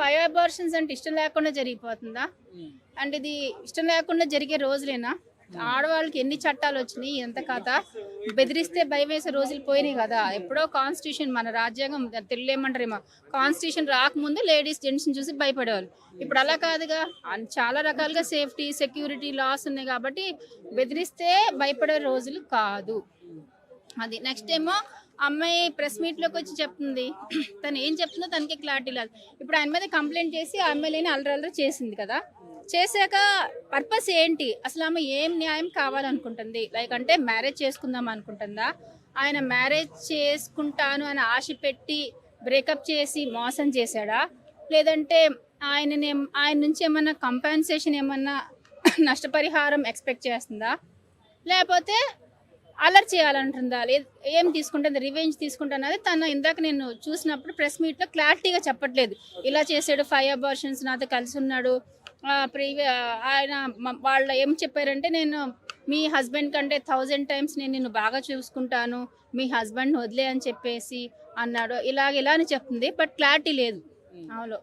5 abortions అంటే ఇష్టం లేకుండా జరిగిపోతుందా? అంటే ఇది ఇష్టం లేకుండా జరిగే రోజులేనా? ఆడవాళ్ళకి ఎన్ని చట్టాలు వచ్చినాయి, ఎంత కథ. బెదిరిస్తే భయం వేసే రోజులు పోయినాయి కదా. ఎప్పుడో కాన్స్టిట్యూషన్ మన రాజ్యాంగం తెలుగులో ఏమంటారేమో, కాన్స్టిట్యూషన్ రాకముందు లేడీస్ జెంట్స్ని చూసి భయపడేవాళ్ళు. ఇప్పుడు అలా కాదుగా. చాలా రకాలుగా సేఫ్టీ సెక్యూరిటీ లాస్ ఉన్నాయి కాబట్టి బెదిరిస్తే భయపడే రోజులు కాదు. అది నెక్స్ట్ ఏమో అమ్మాయి ప్రెస్ మీట్లోకి వచ్చి చెప్తుంది. తను ఏం చెప్తుందో తనకి క్లారిటీ లేదు. ఇప్పుడు ఆయన మీద కంప్లైంట్ చేసి ఆ అమ్మాయిని అల్లరల్లరి చేసింది కదా. చేశాక పర్పస్ ఏంటి అసలు? ఆమె ఏం న్యాయం కావాలనుకుంటుంది? లైక్ అంటే మ్యారేజ్ చేసుకుందాం అనుకుంటుందా? ఆయన మ్యారేజ్ చేసుకుంటాను అని ఆశ పెట్టి బ్రేకప్ చేసి మోసం చేశాడా? లేదంటే ఆయన నుంచి ఏమన్నా కంపెన్సేషన్ ఏమన్నా నష్టపరిహారం ఎక్స్పెక్ట్ చేస్తుందా? లేకపోతే అలర్ట్ చేయాలంటుందా? ఏం తీసుకుంటుంది? రివెంజ్ తీసుకుంటున్నది. తను ఇందాక నేను చూసినప్పుడు ప్రెస్ మీట్లో క్లారిటీగా చెప్పట్లేదు. ఇలా చేశాడు, 5 అబార్షన్స్ నాతో కలిసి ఉన్నాడు. ఆయన వాళ్ళు ఏం చెప్పారంటే, నేను మీ హస్బెండ్ కంటే 1000 టైమ్స్ నేను నిన్ను బాగా చూసుకుంటాను, మీ హస్బెండ్ని వదిలే అని చెప్పేసి అన్నాడు. ఇలా అని చెప్తుంది. బట్ క్లారిటీ లేదు ఆమెలో.